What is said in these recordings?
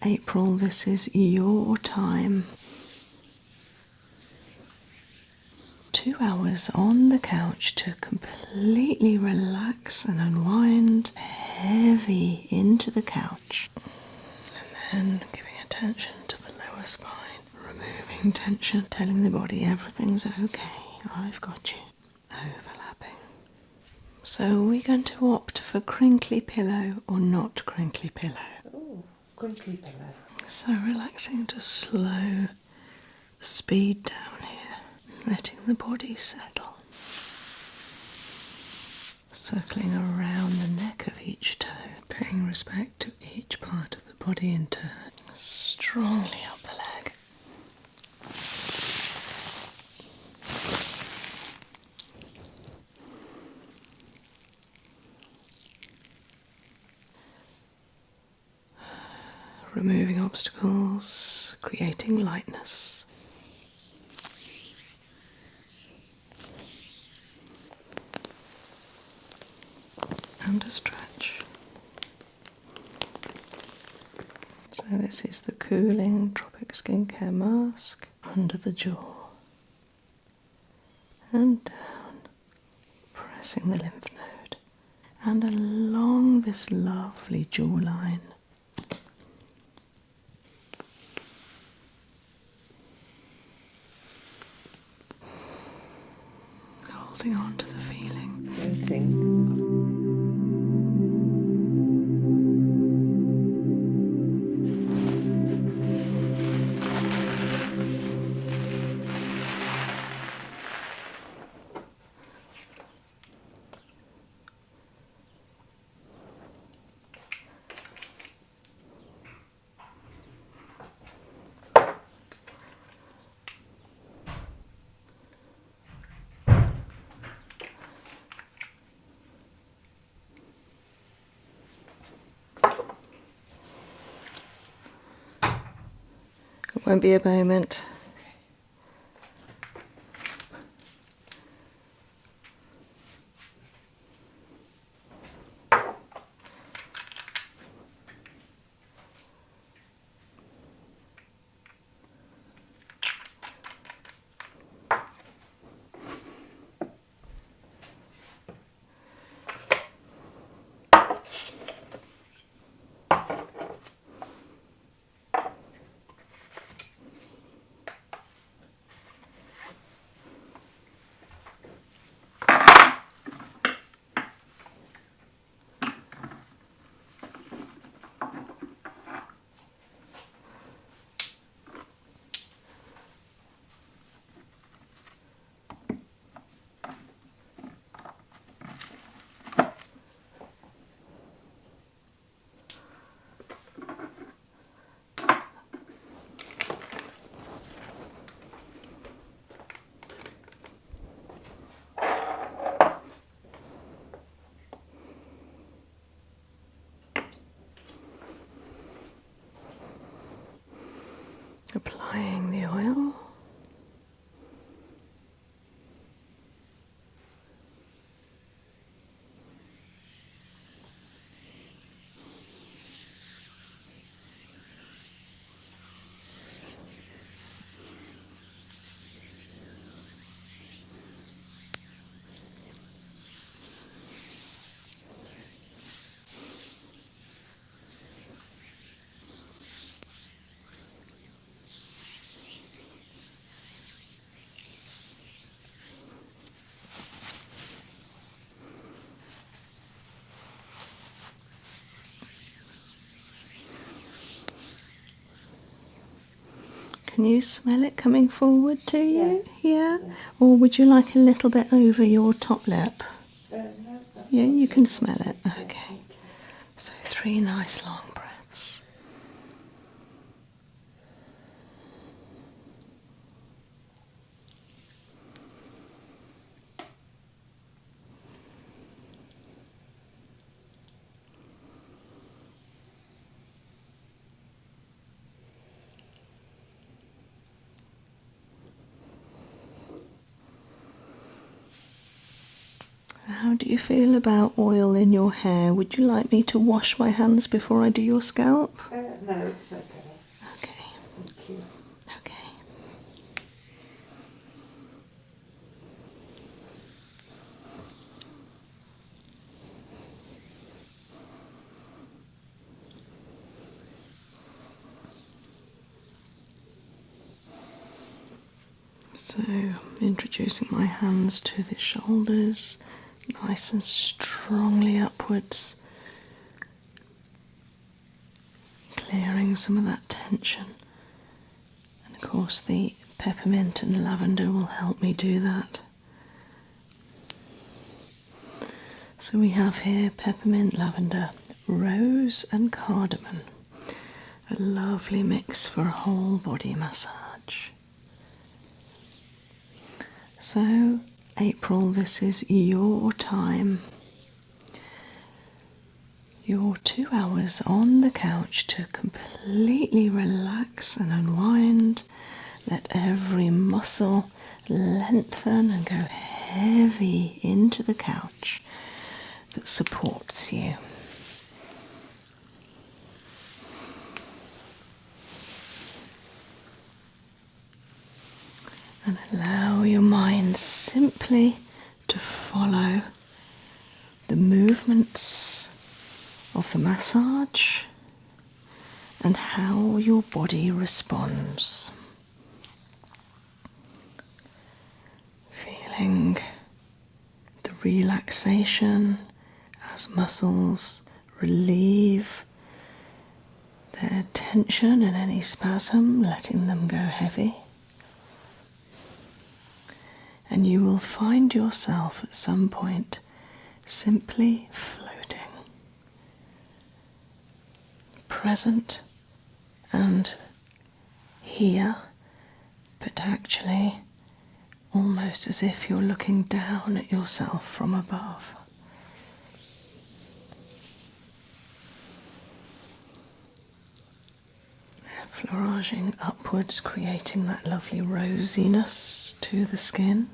April, this is your time. 2 hours on the couch to completely relax and unwind, heavy into the couch. And then giving attention to the lower spine, removing tension, telling the body everything's okay, I've got you. Overlapping. So we're going to opt for crinkly pillow or not crinkly pillow. Oh, crinkly pillow. So relaxing to slow the speed down here, letting the body settle. Circling around the neck of each toe, paying respect to each part of the body in turn. Strongly up the leg. Removing obstacles, creating lightness. And a stretch. So this is the cooling Tropic Skincare mask under the jaw. And down, pressing the lymph node. And along this lovely jawline. Holding on to the feeling. Floating. It won't be a moment. Applying the oil. Can you smell it coming forward to you? Yeah? Or would you like a little bit over your top lip? No, Yeah, you can smell it. Okay. So 3 nice long breaths. How do you feel about oil in your hair? Would you like me to wash my hands before I do your scalp? No, it's okay. Okay, Thank you. okay. So, introducing my hands to the shoulders, nice and strongly upwards, clearing some of that tension. And of course, the peppermint and lavender will help me do that. So, we have here peppermint, lavender, rose, and cardamom. A lovely mix for a whole body massage. So, April, this is your time. Your 2 hours on the couch to completely relax and unwind. Let every muscle lengthen and go heavy into the couch that supports you. And allow your mind simply to follow the movements of the massage and how your body responds. Feeling the relaxation as muscles relieve their tension and any spasm, letting them go heavy. And you will find yourself at some point simply floating, present and here, but actually almost as if you're looking down at yourself from above. Floraging upwards, creating that lovely rosiness to the skin.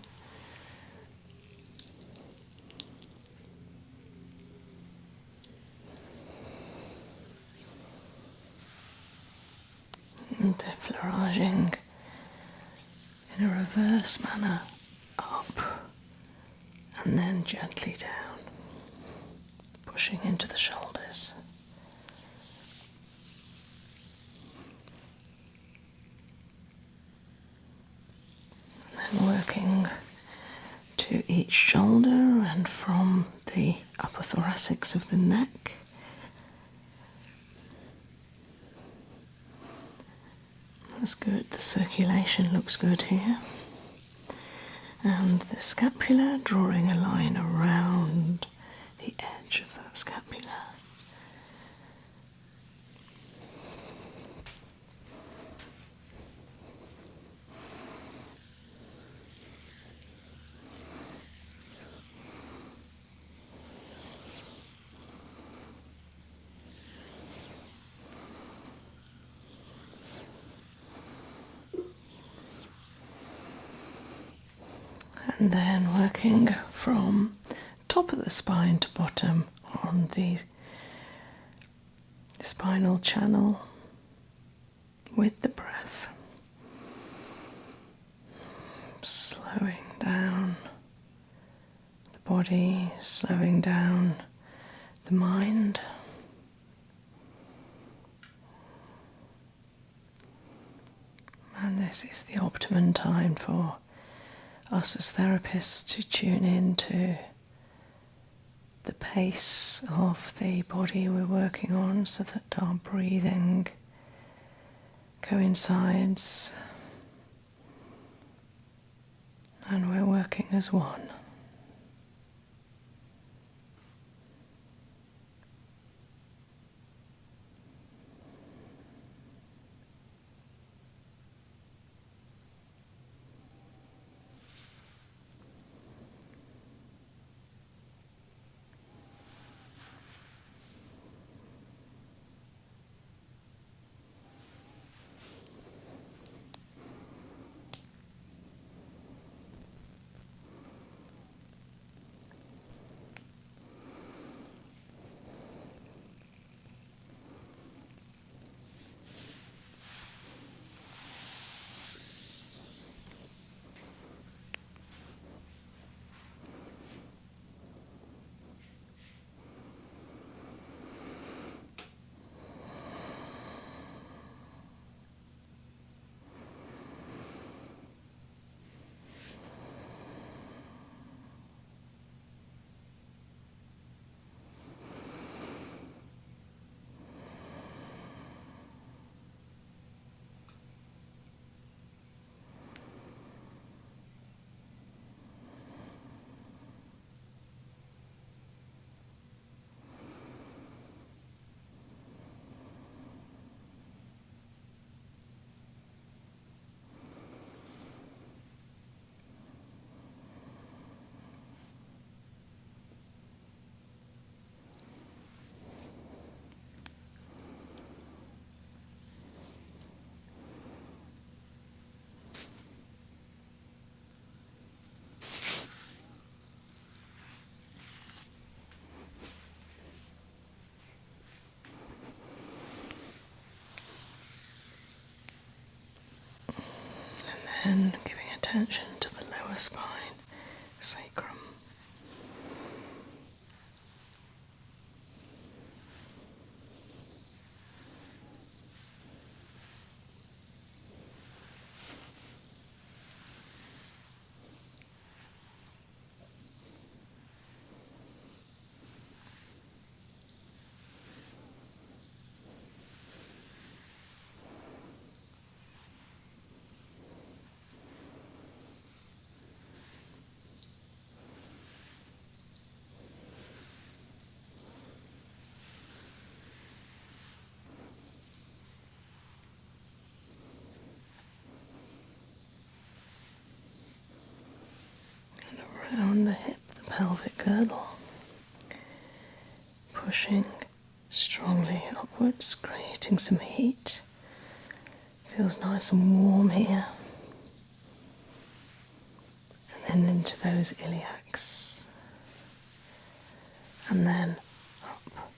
And defleuraging in a reverse manner, up and then gently down, pushing into the shoulders. And then working to each shoulder and from the upper thoracics of the neck. That's good, the circulation looks good here. And the scapula, drawing a line around the edge of that scapula. And then working from top of the spine to bottom on the spinal channel with the breath. Slowing down the body, slowing down the mind. And this is the optimum time for us as therapists to tune into the pace of the body we're working on so that our breathing coincides and we're working as one. then giving attention to the lower spine, sacrum. Around the hip, the pelvic girdle, pushing strongly upwards, creating some heat. Feels nice and warm here. And then into those iliacs. And then up,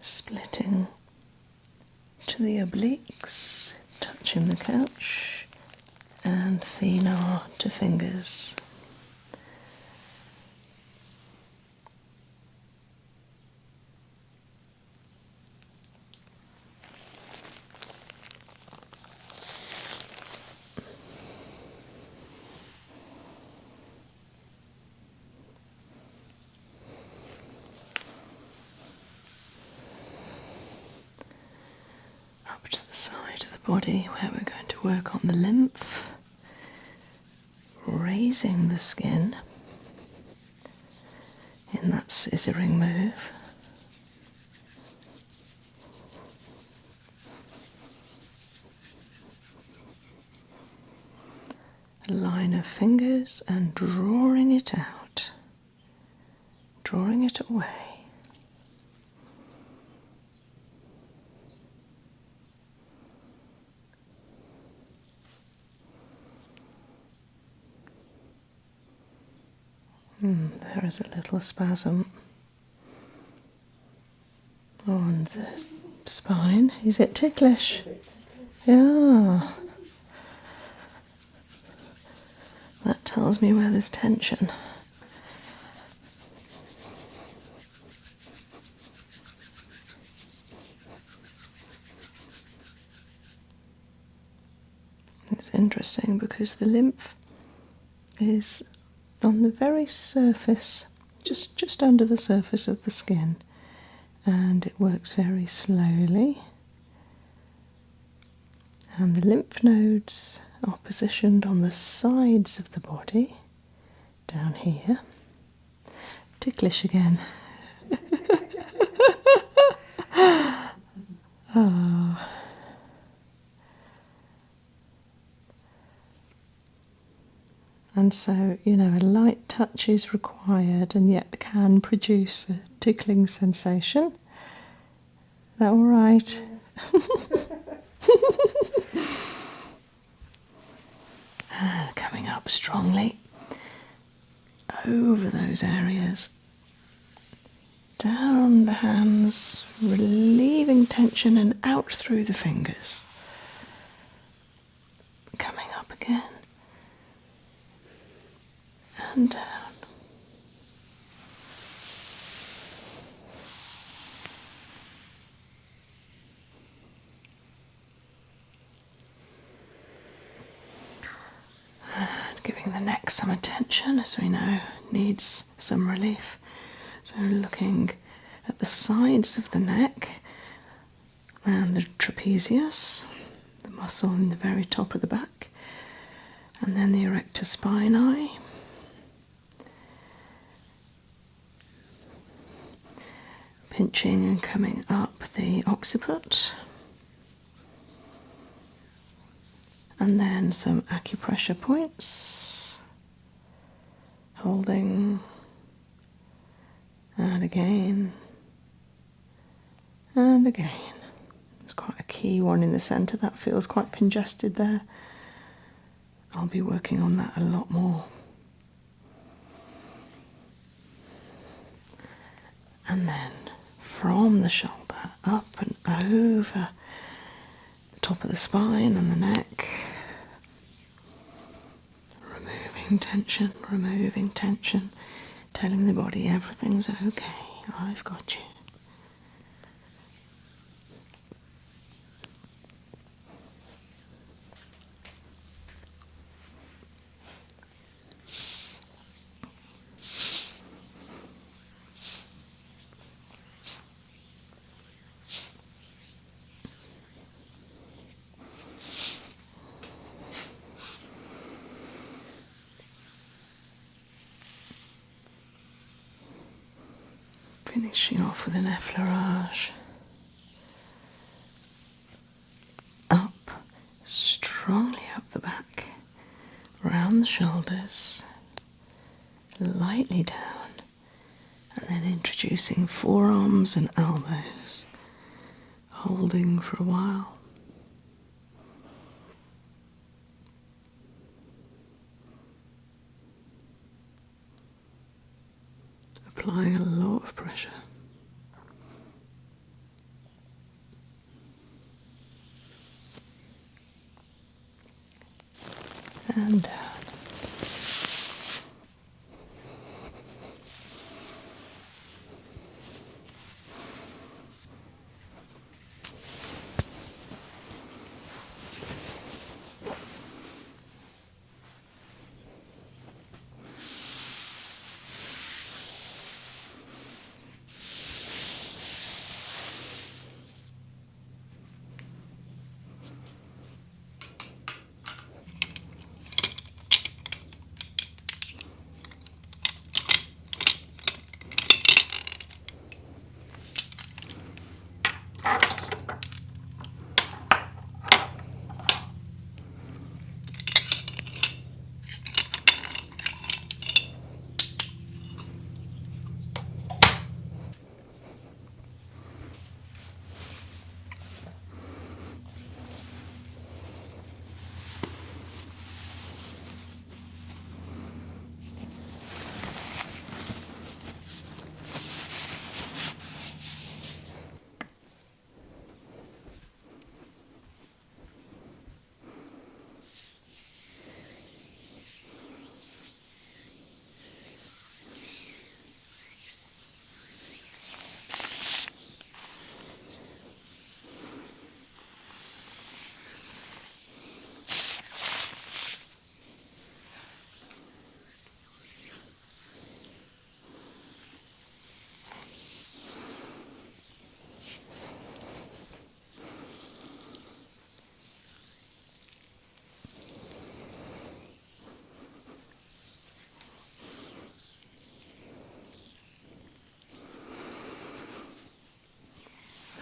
splitting to the obliques, touching the couch, and thenar to fingers. Up to the side of the body where we're going to work on the lymph, raising the skin in that scissoring move. A line of fingers and drawing it out, drawing it away. There is a little spasm on the spine. Is it ticklish? Yeah. That tells me where there's tension. It's interesting because the lymph is on the very surface, just under the surface of the skin, and it works very slowly. And the lymph nodes are positioned on the sides of the body, down here. Ticklish again. Oh. And so, a light touch is required and yet can produce a tickling sensation. Is that all right? And coming up strongly over those areas, down the hands, relieving tension and out through the fingers. Coming up again. And down. And giving the neck some attention, as we know, needs some relief. So looking at the sides of the neck and the trapezius, the muscle in the very top of the back, and then the erector spinae. Pinching and coming up the occiput, and then some acupressure points, holding, and again, and again. There's quite a key one in the centre that feels quite congested there. I'll be working on that a lot more. And then from the shoulder up and over the top of the spine and the neck, releasing tension, removing tension, telling the body everything's okay, I've got you. Finishing off with an effleurage. Up, strongly up the back, round the shoulders, lightly down, and then introducing forearms and elbows, holding for a while. Applying a lot of pressure. And down.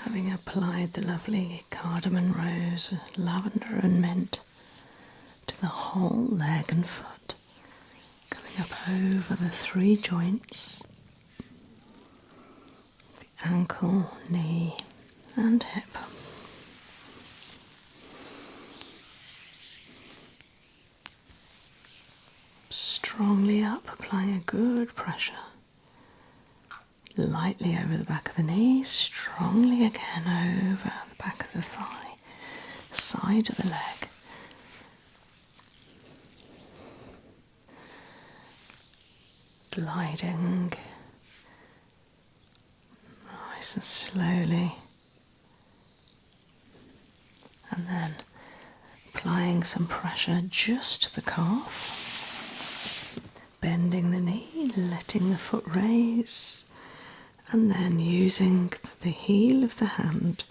Having applied the lovely cardamom rose, lavender and mint to the whole leg and foot, coming up over the 3 joints, the ankle, knee and hip. Strongly up, applying a good pressure. Lightly over the back of the knee, strongly again over the back of the thigh, side of the leg. Gliding nice and slowly, and then applying some pressure just to the calf, bending the knee, letting the foot raise, and then using the heel of the hand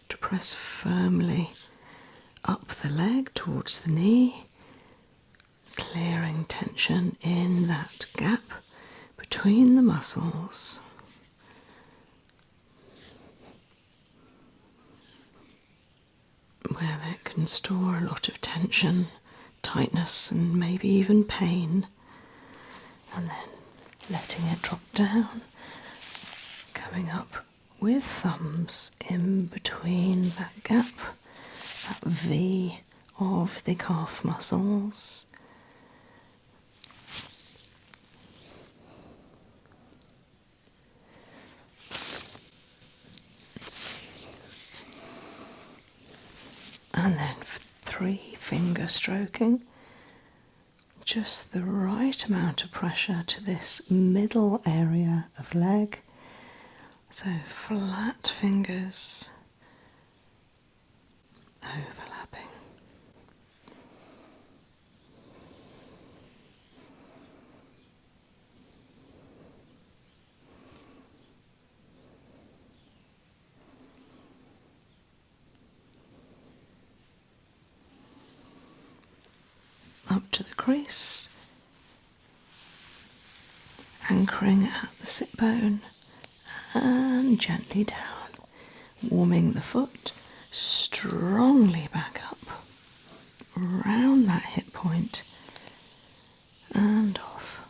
to press firmly up the leg towards the knee, clearing tension in that gap between the muscles. Where they can store a lot of tension, tightness, and maybe even pain, and then letting it drop down, coming up with thumbs in between that gap, that V of the calf muscles. And then 3 finger stroking just the right amount of pressure to this middle area of leg. So flat fingers overlapping. Up to the crease, anchoring at the sit bone and gently down, warming the foot strongly back up, round that hip point and off.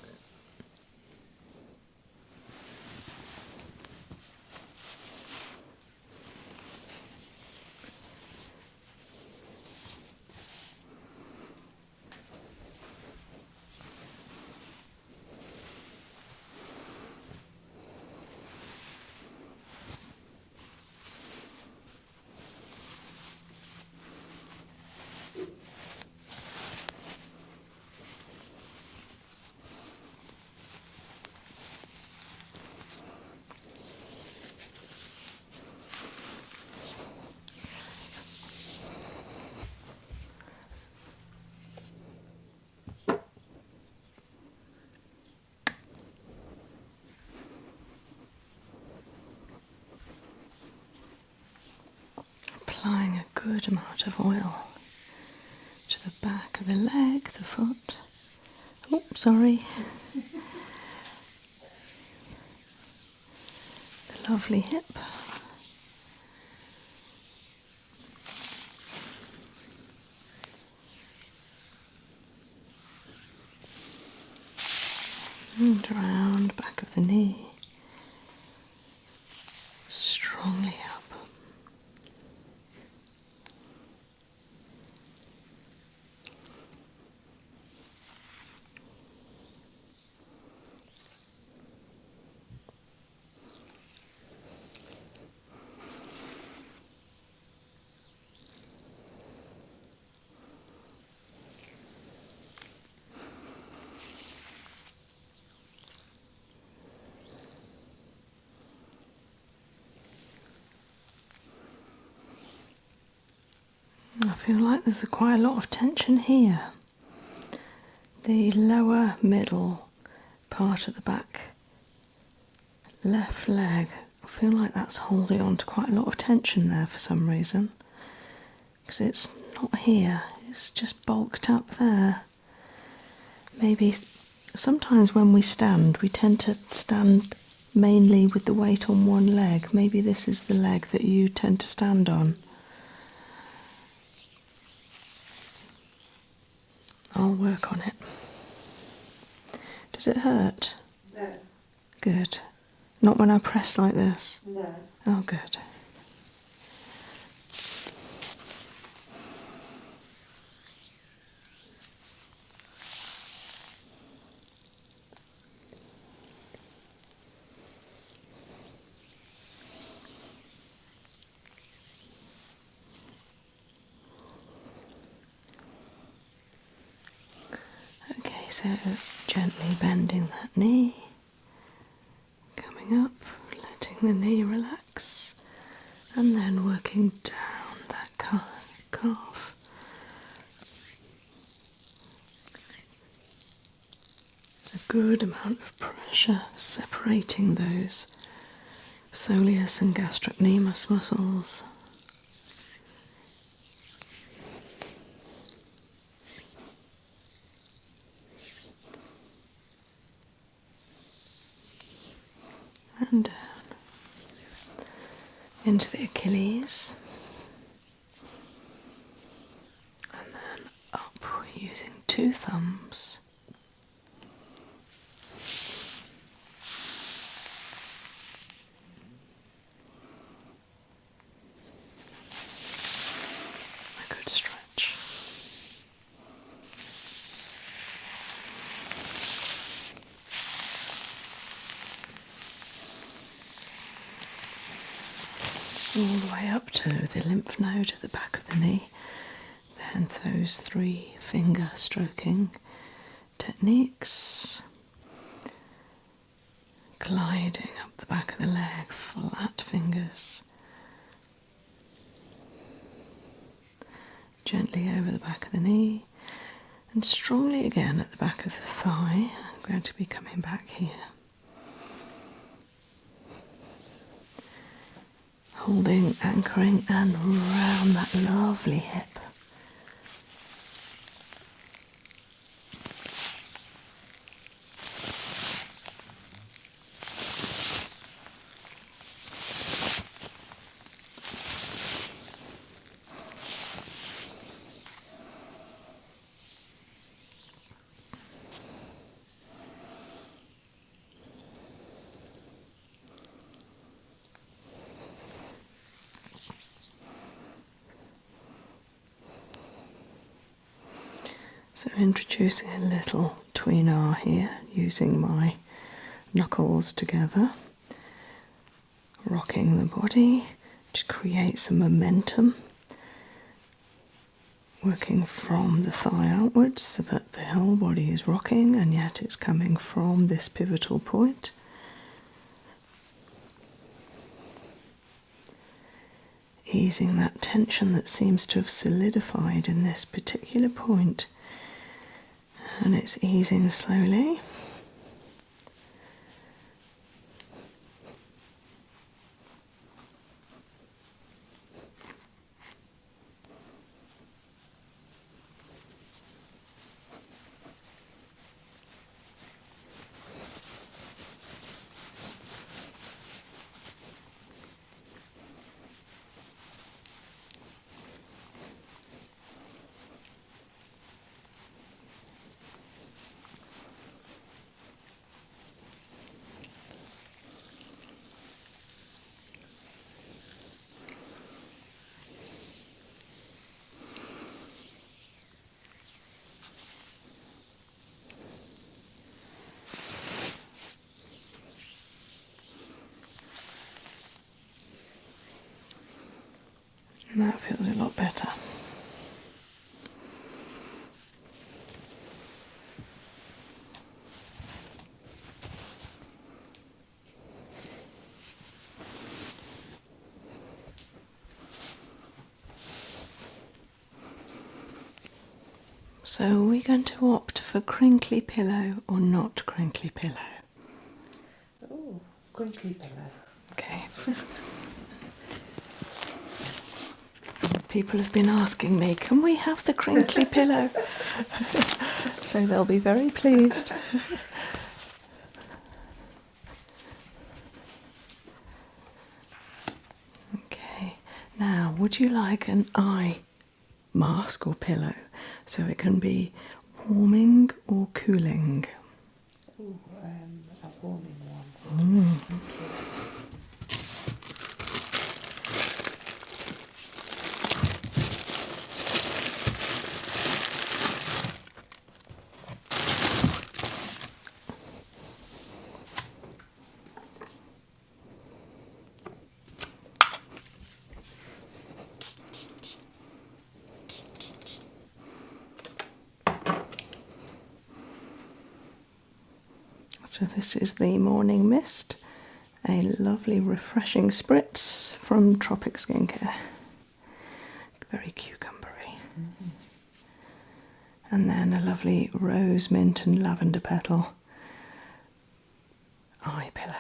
Applying a good amount of oil to the back of the leg, the foot. Oh, sorry. The lovely hip. And round back of the knee. Strongly up. I feel like there's quite a lot of tension here. The lower middle part of the back left leg, I feel like that's holding on to quite a lot of tension there for some reason. Because it's not here, it's just bulked up there. Maybe sometimes when we stand, we tend to stand mainly with the weight on one leg. Maybe this is the leg that you tend to stand on. I'll work on it. Does it hurt? No. Good. Not when I press like this? No. Oh, good. Okay, so gently bending that knee, coming up, letting the knee relax, and then working down that calf. A good amount of pressure separating those soleus and gastrocnemius muscles. And down into the Achilles, and then up using two thumbs. A good stretch. All the way up to the lymph node at the back of the knee, then those 3 finger stroking techniques. Gliding up the back of the leg, flat fingers. Gently over the back of the knee. And strongly again at the back of the thigh. I'm going to be coming back here. Holding, anchoring, and round that lovely hip. So introducing a little tweener here, using my knuckles together, rocking the body to create some momentum, working from the thigh outwards so that the whole body is rocking and yet it's coming from this pivotal point. Easing that tension that seems to have solidified in this particular point. And it's easing slowly. And that feels a lot better. So are we going to opt for crinkly pillow or not crinkly pillow? Oh, crinkly pillow. Okay. People have been asking me, can we have the crinkly pillow? So they'll be very pleased. Okay, now would you like an eye mask or pillow? So it can be warming or cooling. Oh, a warming one. Thank you. So this is the morning mist, a lovely refreshing spritz from Tropic Skincare. Very cucumbery. Mm-hmm. And then a lovely rose, mint and lavender petal eye pillow.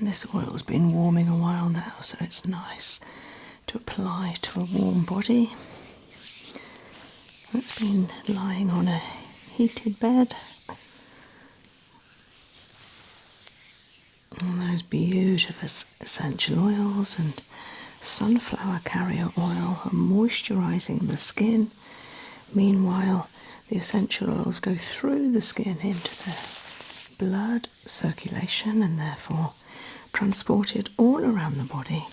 This oil's been warming a while now, so it's nice to apply to a warm body that's been lying on a heated bed. And those beautiful essential oils and sunflower carrier oil are moisturising the skin. Meanwhile, the essential oils go through the skin into the blood circulation and therefore transported all around the body,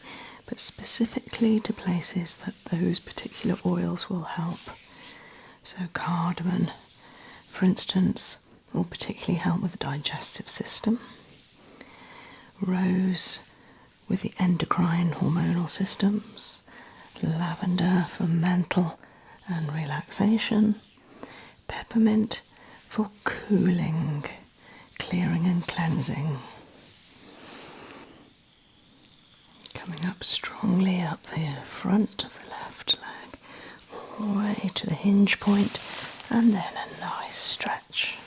but specifically to places that those particular oils will help. So cardamom, for instance, will particularly help with the digestive system. Rose with the endocrine hormonal systems. Lavender for mental and relaxation. Peppermint for cooling, clearing and cleansing. Coming up strongly up the front of the left leg, all the way to the hinge point, and then a nice stretch.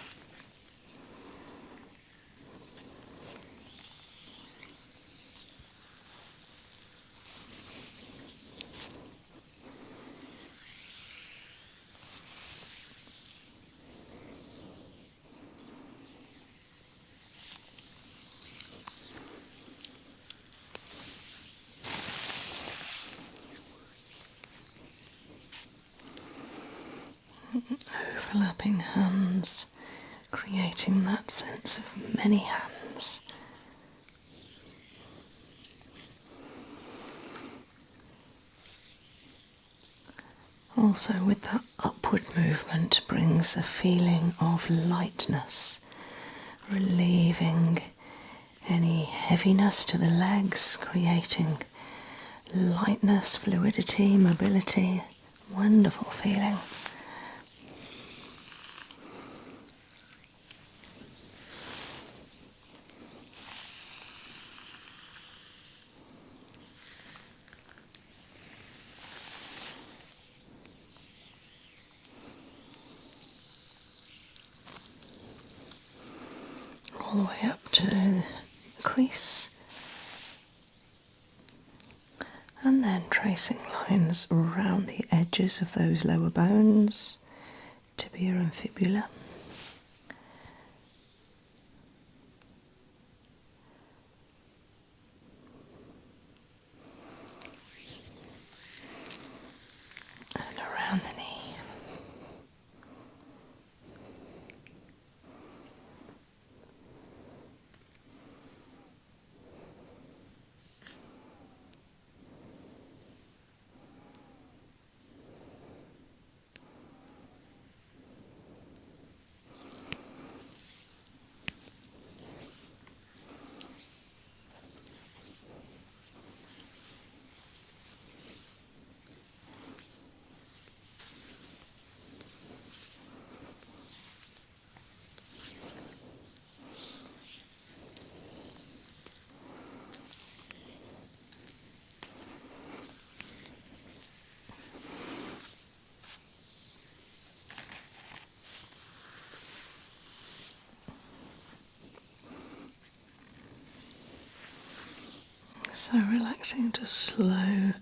Overlapping hands, creating that sense of many hands. Also, with that upward movement brings a feeling of lightness, relieving any heaviness to the legs, creating lightness, fluidity, mobility. Wonderful feeling. All the way up to the crease, and then tracing lines around the edges of those lower bones, tibia and fibula. And around the knee. So relaxing to slow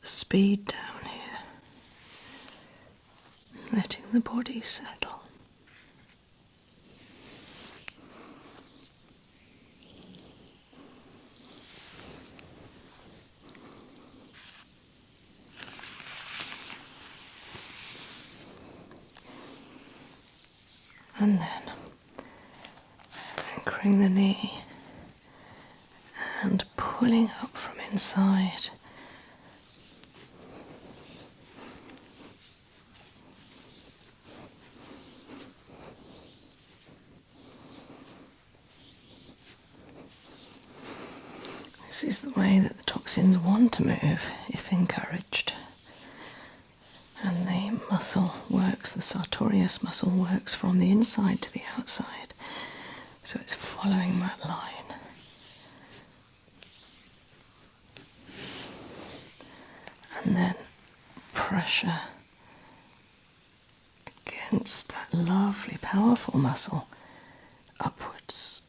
the speed down here, letting the body settle. And then anchoring the knee and pulling up from inside. This is the way that the toxins want to move if encouraged. And the muscle works, the sartorius muscle works from the inside to the outside. So it's following that line. And then pressure against that lovely, powerful muscle upwards.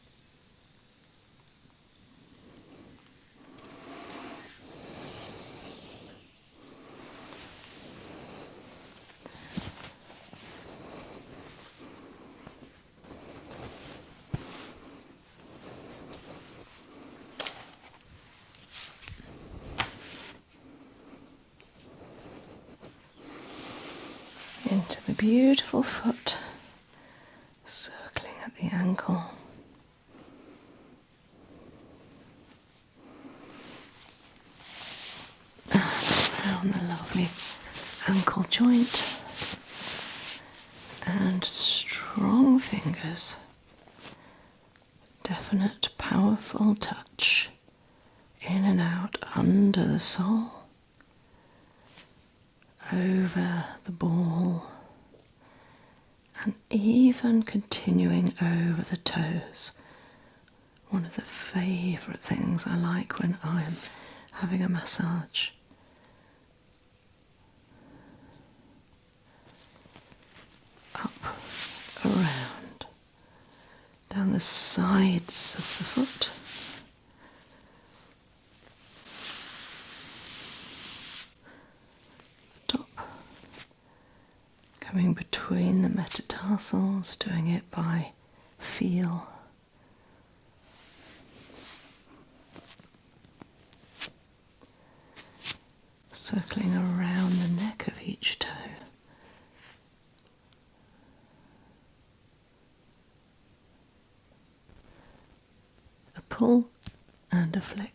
into the beautiful foot, circling at the ankle. And around the lovely ankle joint. And strong fingers. Definite, powerful touch. In and out under the sole. Over the ball. And even continuing over the toes. One of the favourite things I like when I'm having a massage. Up, around, down the sides of the foot. The top. Coming between the metatarsals, doing it by feel. Circling around the neck of each toe. A pull and a flick.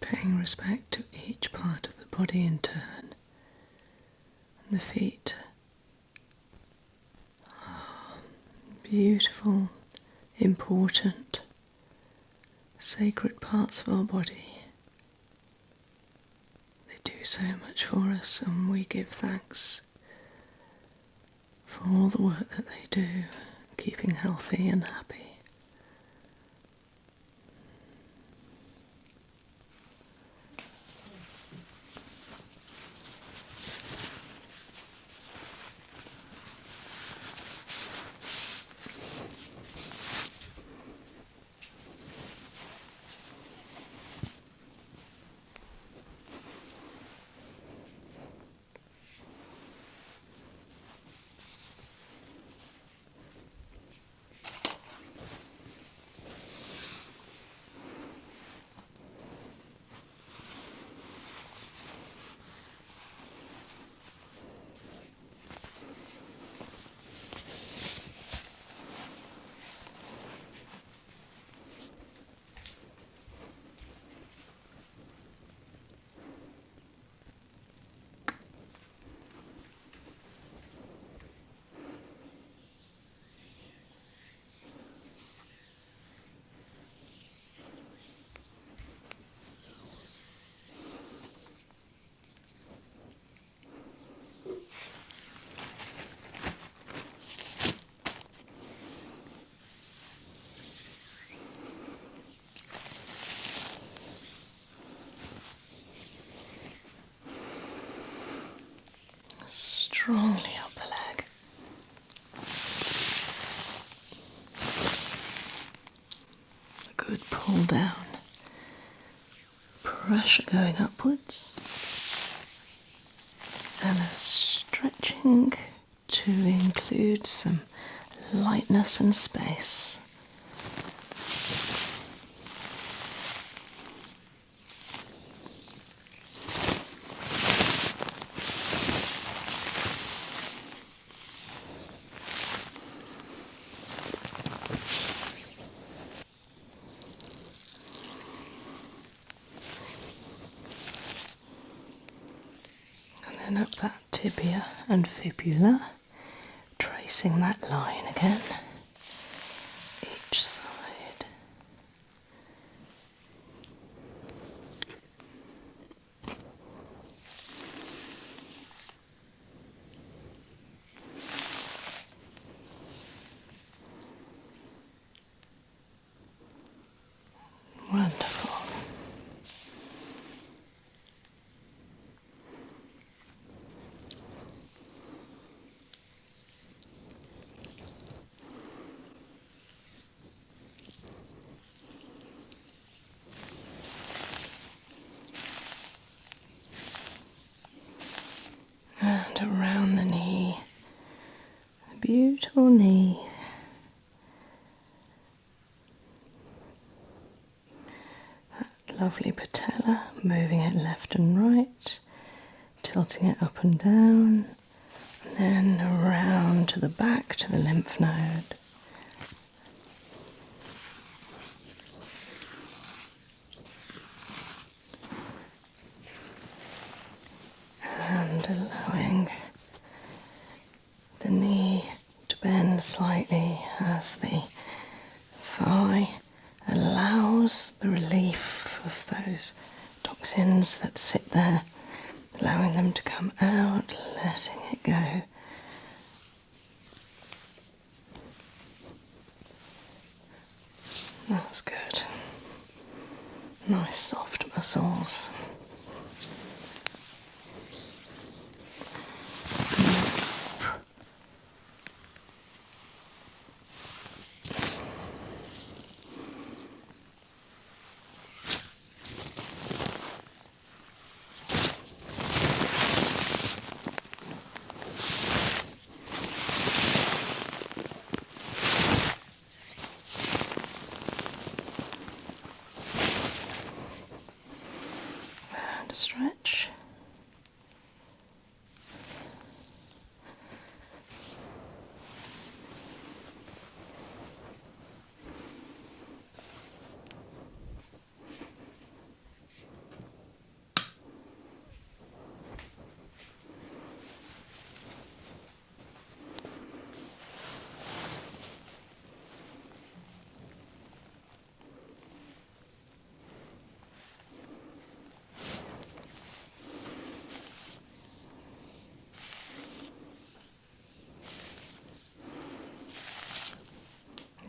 Paying respect to each part of the body in turn. And the feet. Beautiful, important, sacred parts of our body. They do so much for us, and we give thanks for all the work that they do, keeping healthy and happy. Strongly up the leg. A good pull down. Pressure going upwards. And a stretching to include some lightness and space. And up that tibia and fibula, tracing that line again, each side. Wonderful. And around the knee, a beautiful knee. That lovely patella, moving it left and right, tilting it up and down, and then around to the back to the lymph node. And allowing the knee to bend slightly as the thigh allows the relief of those toxins that sit there, allowing them to come out, letting it go. That's good. Nice soft muscles. And a stretch.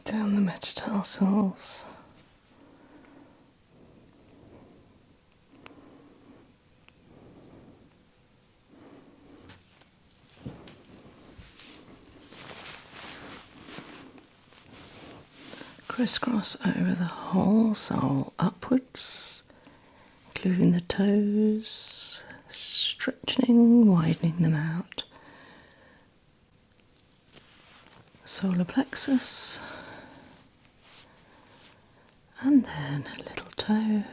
Down the metatarsals. Crisscross over the whole sole upwards, including the toes, stretching, widening them out. Solar plexus, and then a little toe.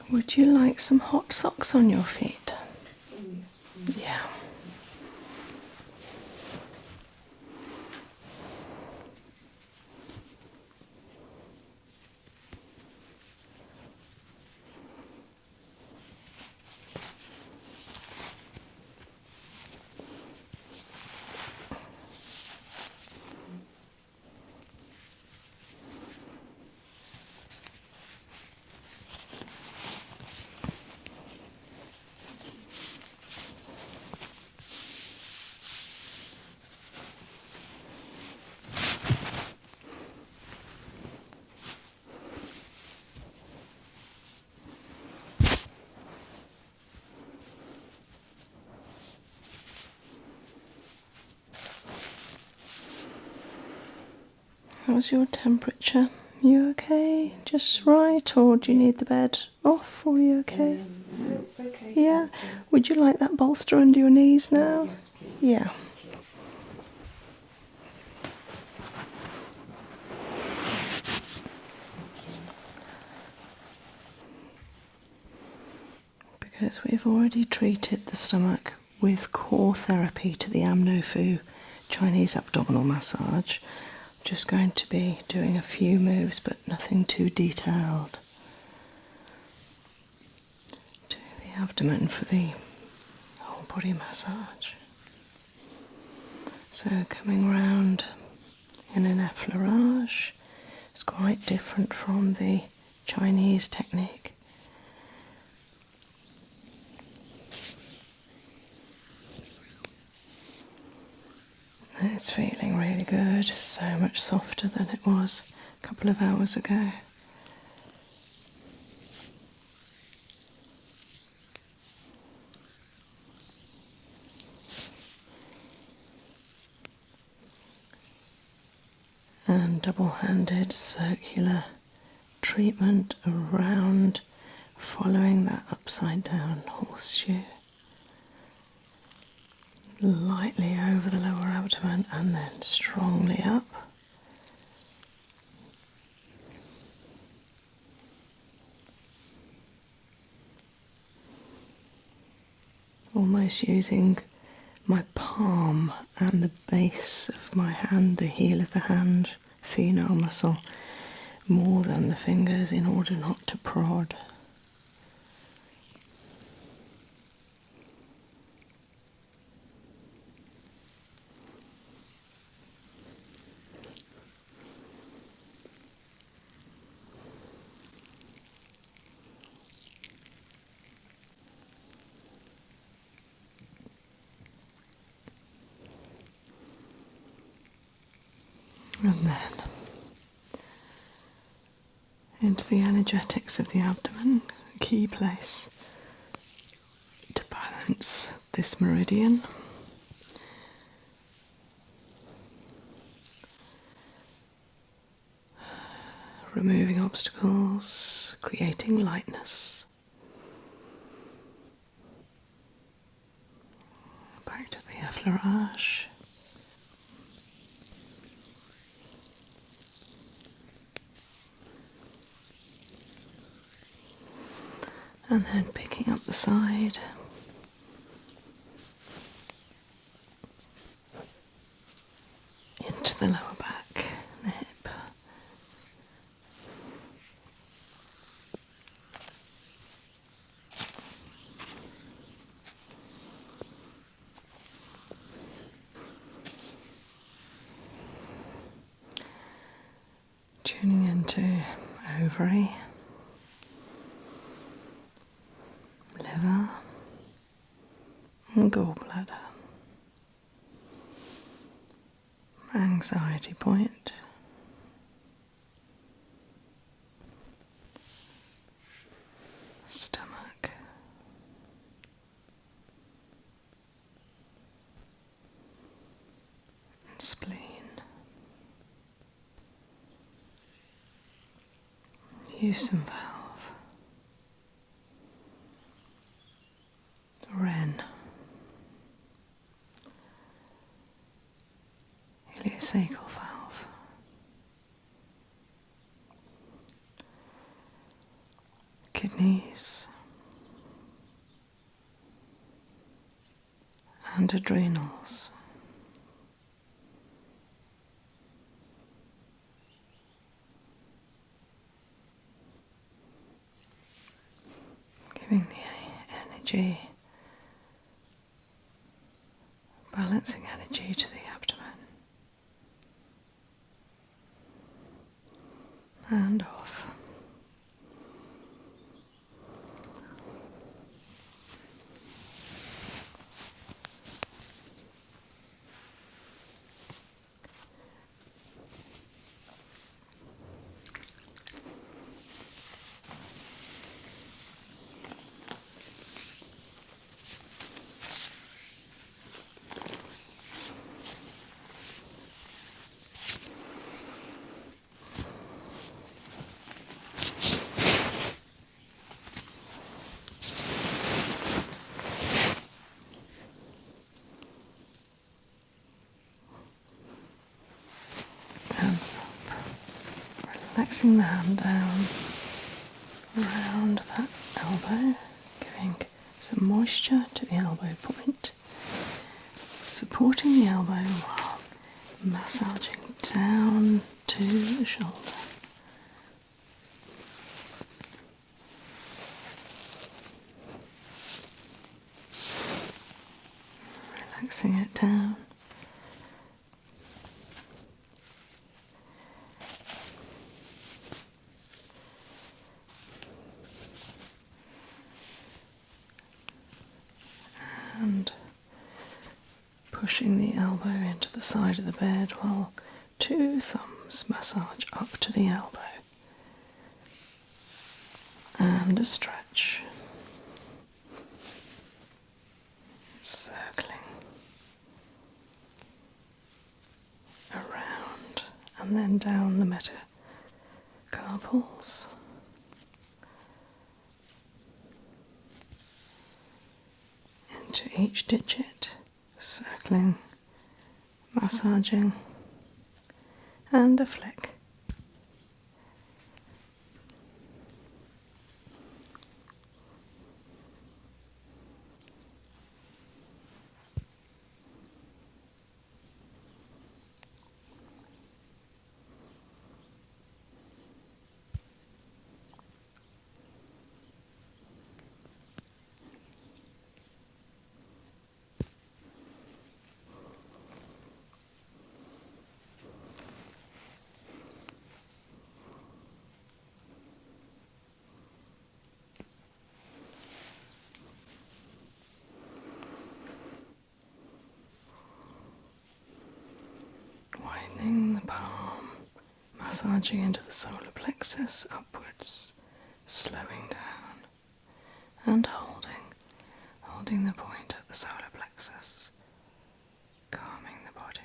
Would you like some hot socks on your feet? Oh, yes, please. Yeah. How's your temperature? You okay? Just right, or do you need the bed off, or are you okay? No, it's okay. Yeah. Would you like that bolster under your knees now? Yes, please. Yeah. Because we've already treated the stomach with core therapy to the Amnofu Chinese abdominal massage. I'm just going to be doing a few moves, but nothing too detailed, to the abdomen for the whole body massage. So coming round in an effleurage is quite different from the Chinese technique. It's feeling really good, so much softer than it was a couple of hours ago. And double-handed circular treatment around, following that upside down horseshoe. Lightly over the lower abdomen and then strongly up. Almost using my palm and the base of my hand, the heel of the hand, female muscle, more than the fingers in order not to prod. And then into the energetics of the abdomen, key place to balance this meridian. Removing obstacles, creating lightness. Back to the effleurage. And then picking up the side. Into the lower back, the hip. Tuning into ovary, liver, and gallbladder. Anxiety point. Stomach. And spleen. Inducing valve. Ren. Ileocecal valve. Kidneys. And adrenals. Giving the energy, balancing energy to the abdomen. And off. relaxing the hand down around that elbow, giving some moisture to the elbow point, supporting the elbow while massaging down to the shoulder. Relaxing it down. And pushing the elbow into the side of the bed while two thumbs massage up to the elbow. And a stretch. Circling around and then down the metacarpals. Into each digit, circling, massaging, and a flick. Widening the palm, massaging into the solar plexus upwards, slowing down and holding the point at the solar plexus, calming the body.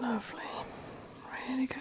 Lovely, really good.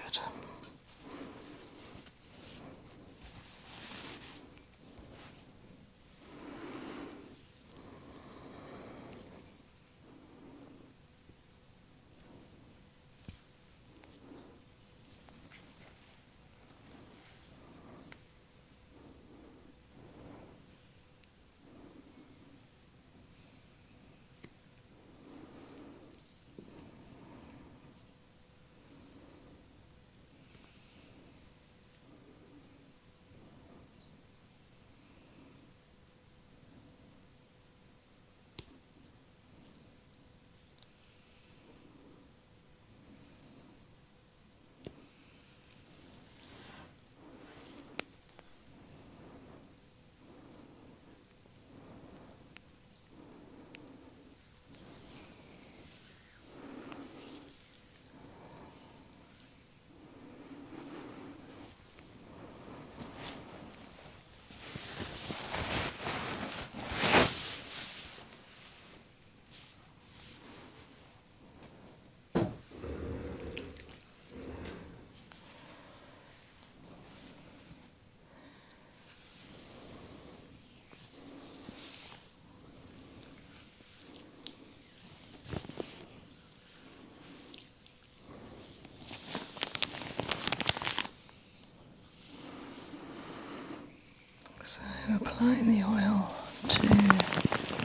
So applying the oil to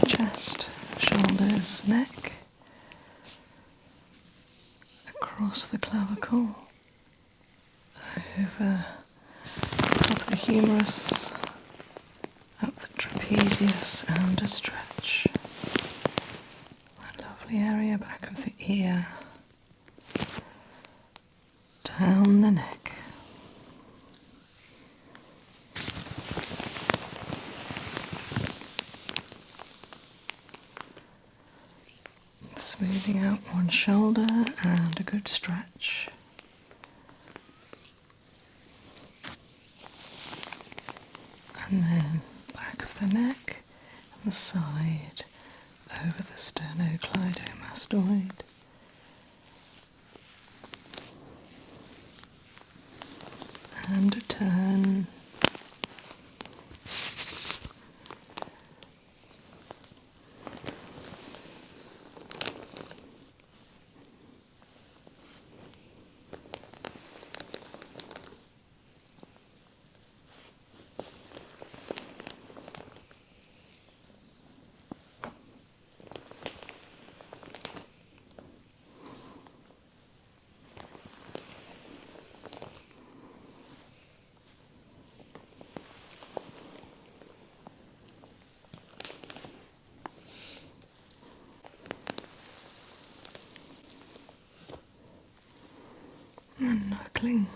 chest, shoulders, neck, across the clavicle, over top of the humerus, up the trapezius and a stretch. That lovely area back of the ear, down the neck. Smoothing out one shoulder and a good stretch. And then back of the neck and the side over the sternocleidomastoid. And a turn. And knuckling.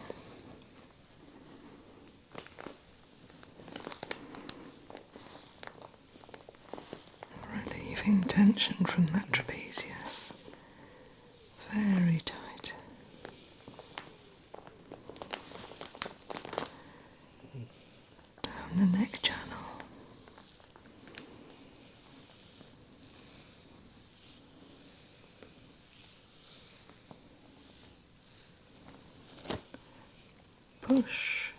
Relieving tension from that trapezius. It's very tight. Down the neck channel. Push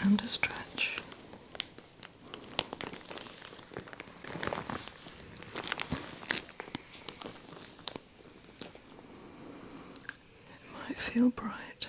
and a stretch. It might feel bright.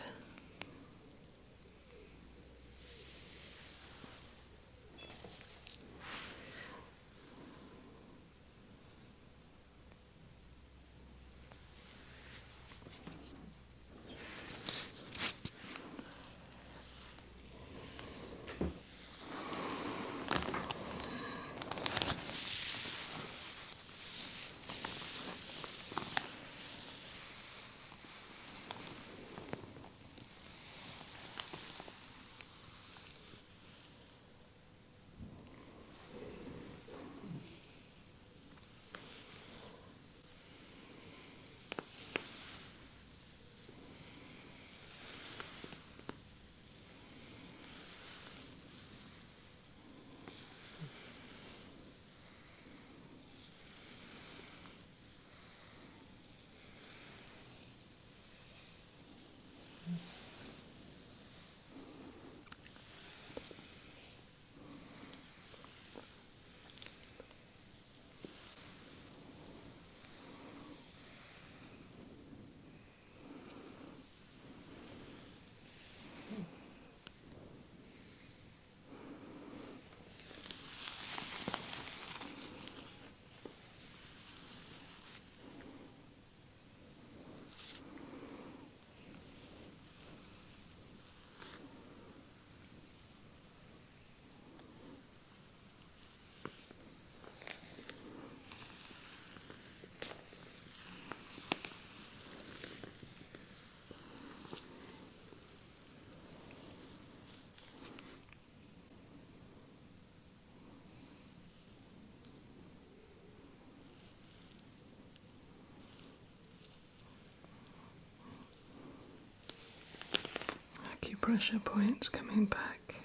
Acupressure points coming back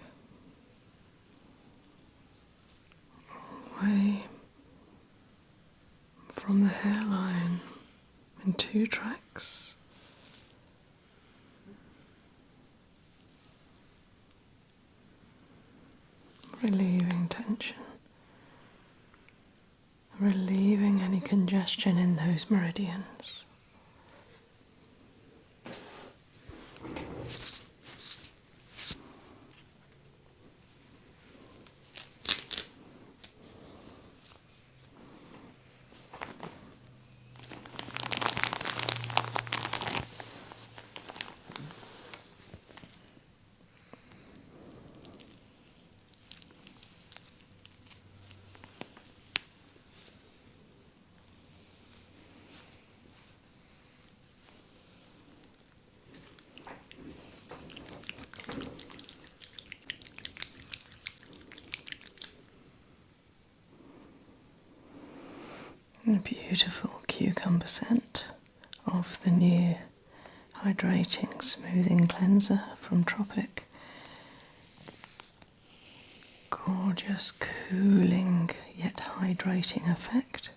all the way from the hairline in 2 tracks. Relieving tension, relieving any congestion in those meridians. And a beautiful cucumber scent of the new hydrating smoothing cleanser from Tropic. Gorgeous cooling yet hydrating effect.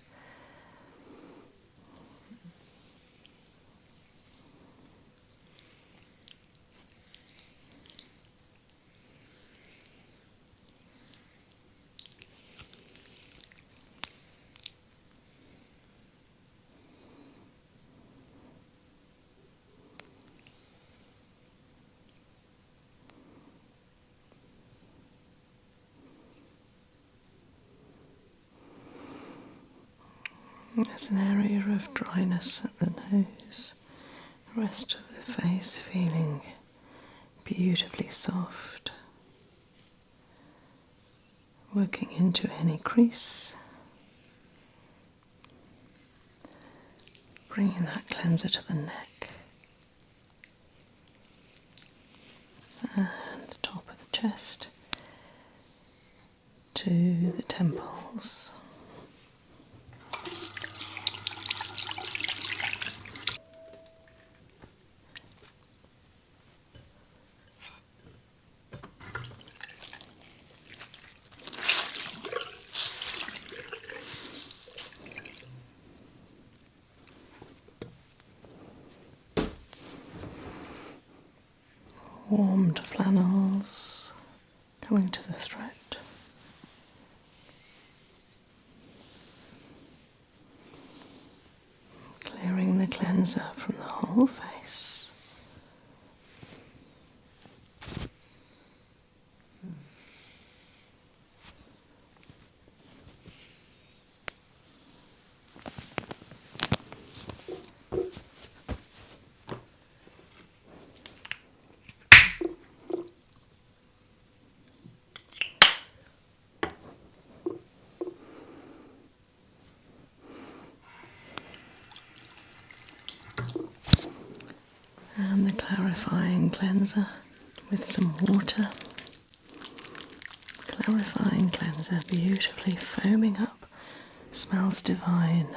There's an area of dryness at the nose, the rest of the face feeling beautifully soft, working into any crease, bringing that cleanser to the neck and the top of the chest to the temples. Warmed flannels coming to the throat. Clearing the cleanser from the whole face. And the clarifying cleanser with some water. Clarifying cleanser, beautifully foaming up, smells divine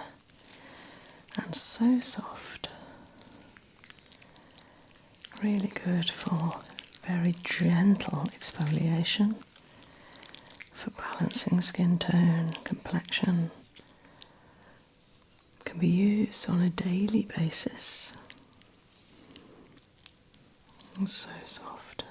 and so soft. Really good for very gentle exfoliation, for balancing skin tone, complexion. Can be used on a daily basis. So soft.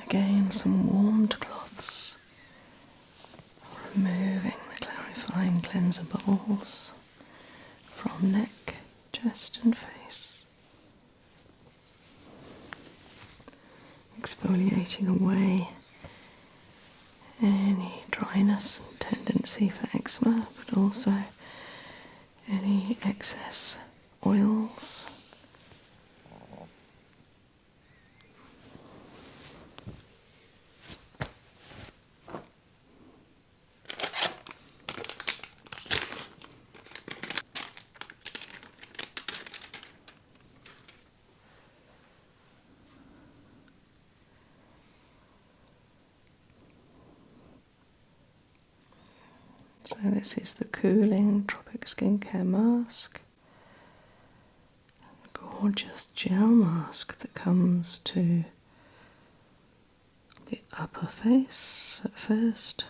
Again, some warmed cloths, removing the clarifying cleanser bubbles from neck, chest and face. Exfoliating away any dryness and tendency for eczema, but also any excess oils. So this is the cooling Tropic Skincare mask. A gorgeous gel mask that comes to the upper face at first.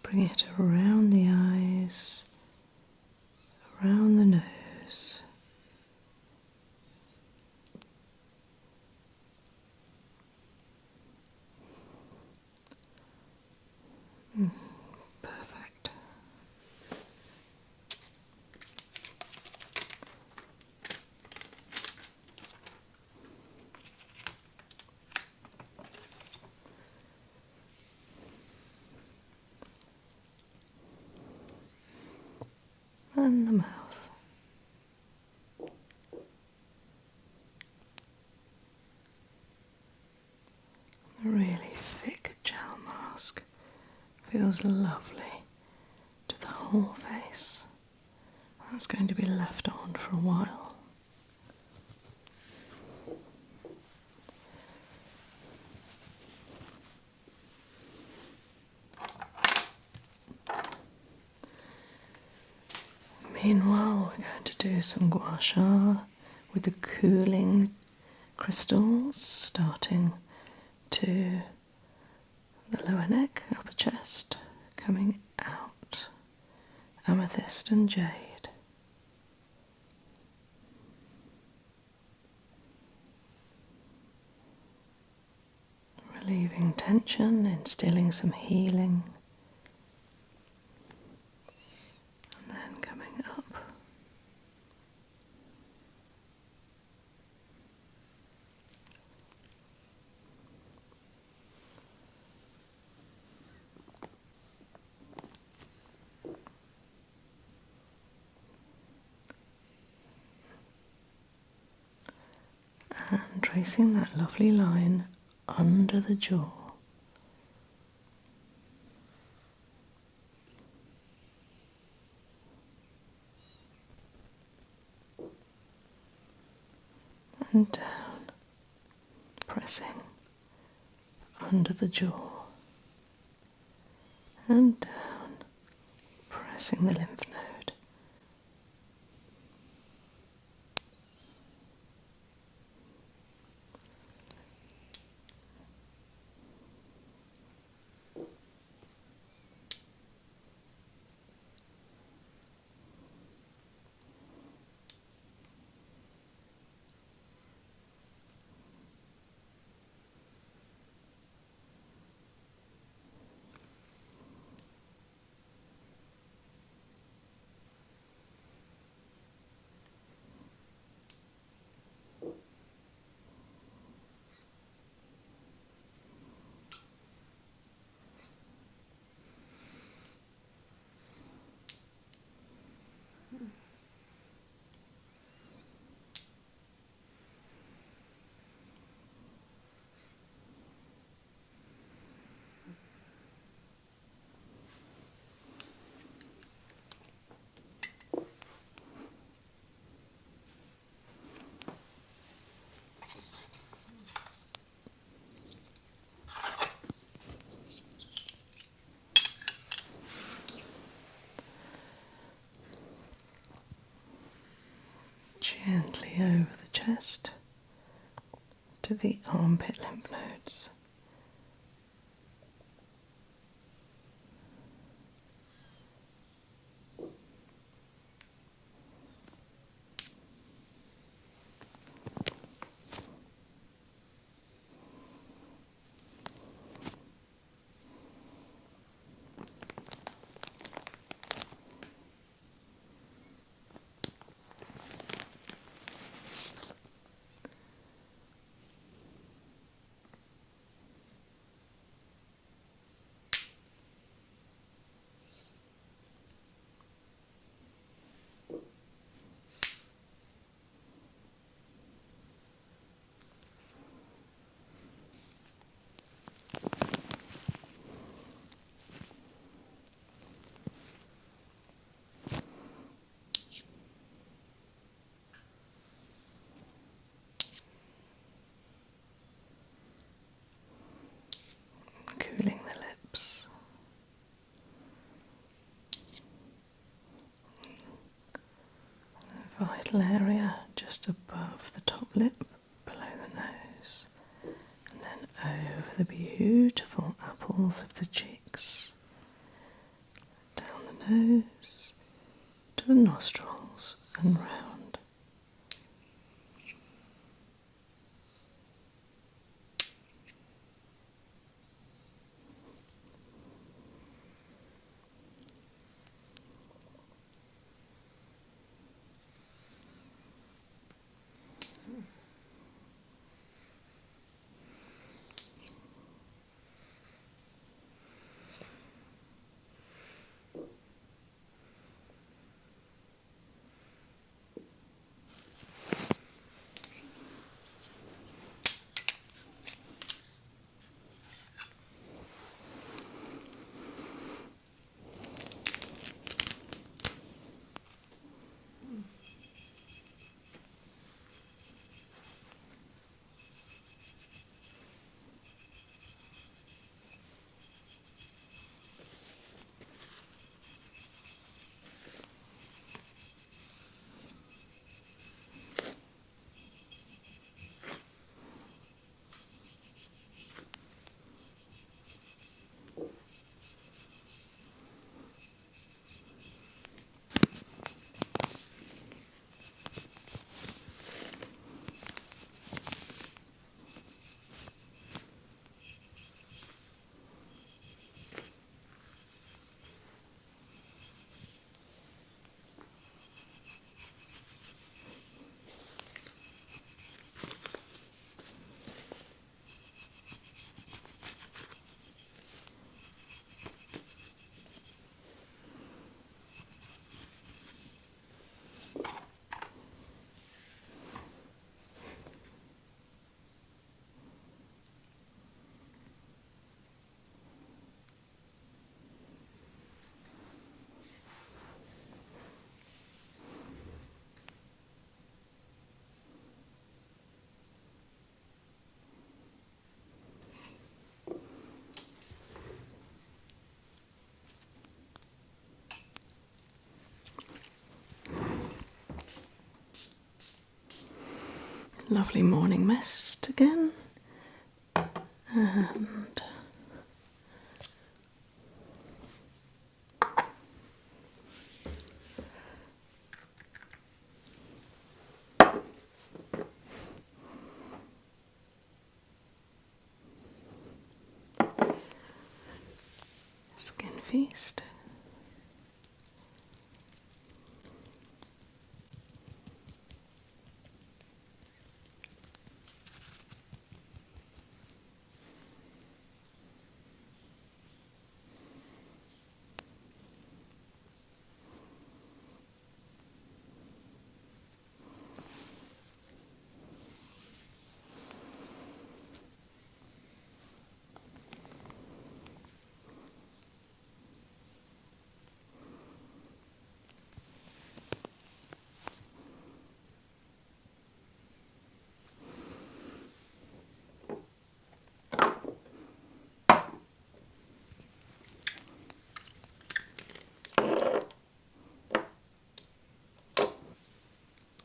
Bring it around the eyes, around the nose. Perfect. and the mouth. A really thick gel mask feels lovely to the whole face. That's going to be left on for a while. Meanwhile, we're going to do some gua sha with the cooling crystals, starting to the lower neck, upper chest, coming out. Amethyst and jade. Relieving tension, instilling some healing. And then coming up. And tracing that lovely line under the jaw. And down, pressing under the jaw. And down, pressing the lymph node. Gently over the chest to the armpit lymph nodes. Cooling the lips. The vital area just above the top lip, below the nose, and then over the beautiful apples of the cheeks, down the nose, to the nostrils and round. lovely morning mist again, and skin feast.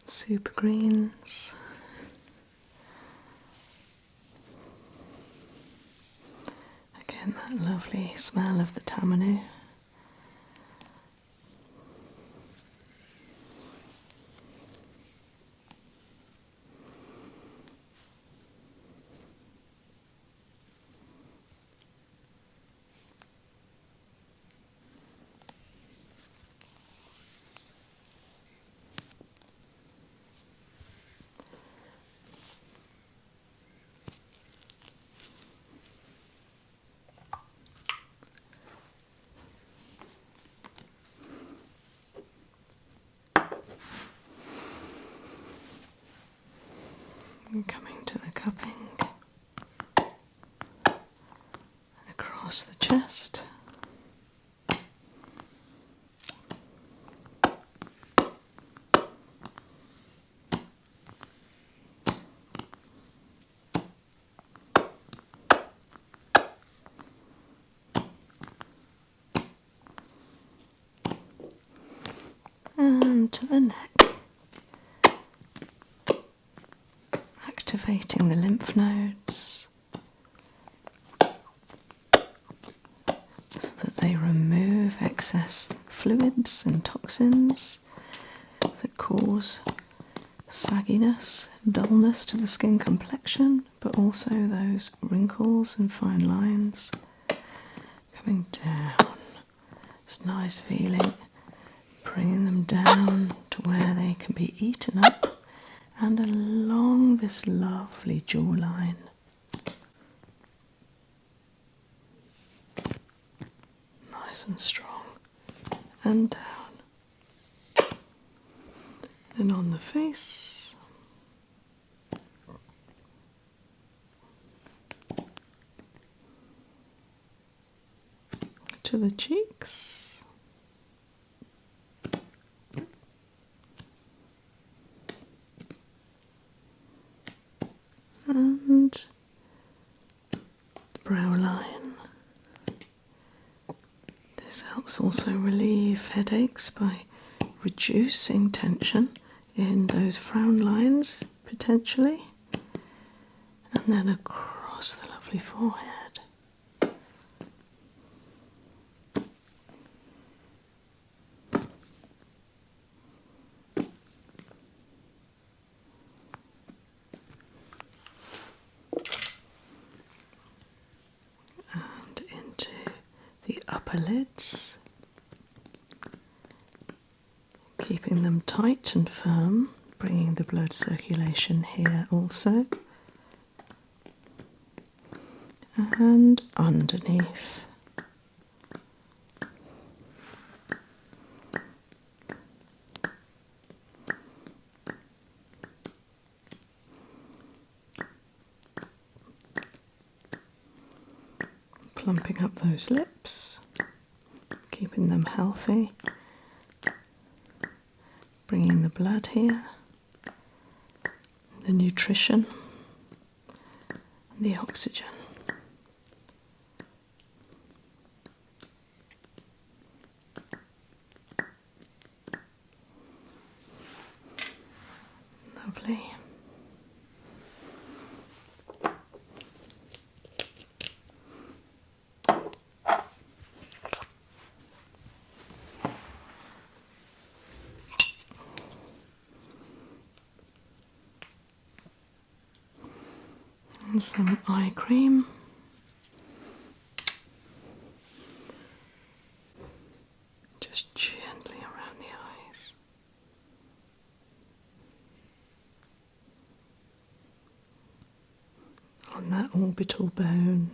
Super greens. Again, that lovely smell of the tamanu. And coming to the cupping across the chest. And to the neck. Activating the lymph nodes so that they remove excess fluids and toxins that cause sagginess, dullness to the skin complexion, but also those wrinkles and fine lines. Coming down. It's a nice feeling. Bringing them down to where they can be eaten up and along this lovely jawline. Nice and strong. And down. Then on the face. To the cheeks. And the brow line. This helps also relieve headaches by reducing tension in those frown lines, potentially. And then across the lovely forehead. And into the upper lids. Keeping them tight and firm, bringing the blood circulation here also. And underneath. Plumping up those lips, keeping them healthy. Bringing the blood here, the nutrition, the oxygen. Lovely. And some eye cream. Just gently around the eyes. On that orbital bone.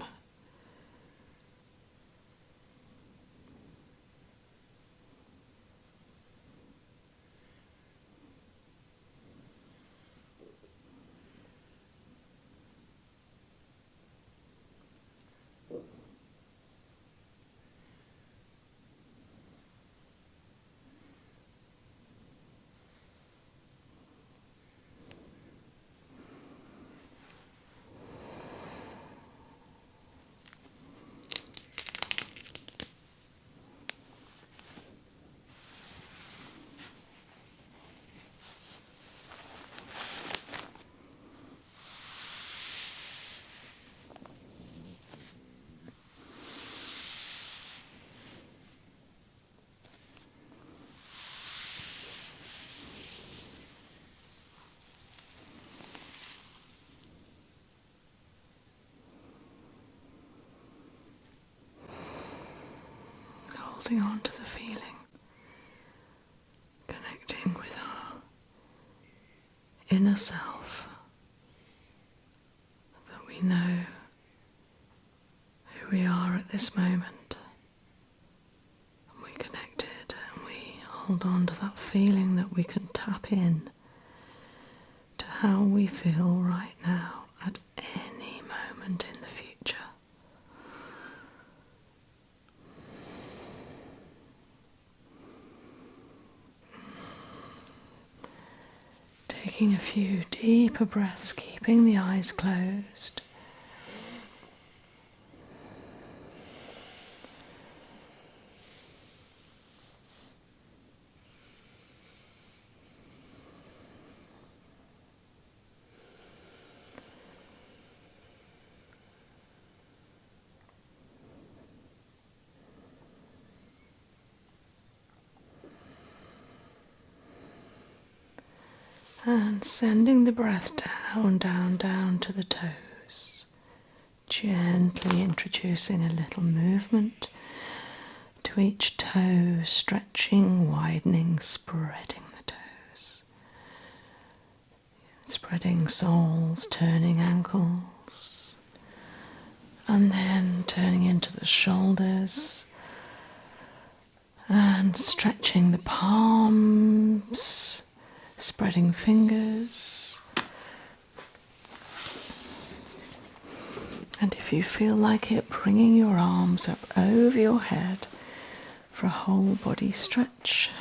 Holding on to the feeling, connecting with our inner self, that we know who we are at this moment. And we connected and we hold on to that feeling that we can tap in to how we feel right now at any moment in the future. Taking a few deeper breaths, keeping the eyes closed. And sending the breath down, down, down to the toes. Gently introducing a little movement to each toe, stretching, widening, spreading the toes. Spreading soles, turning ankles. And then turning into the shoulders. And stretching the palms. Spreading fingers, and if you feel like it, bringing your arms up over your head for a whole body stretch.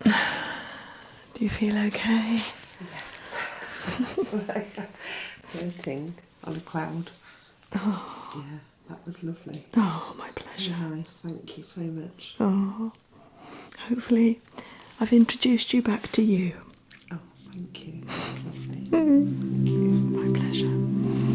Do you feel okay? Yes. Floating on a cloud. Oh. Yeah, that was lovely. Oh, my pleasure. So nice, thank you so much. Oh, hopefully I've introduced you back to you. Oh, thank you. That's lovely. My pleasure.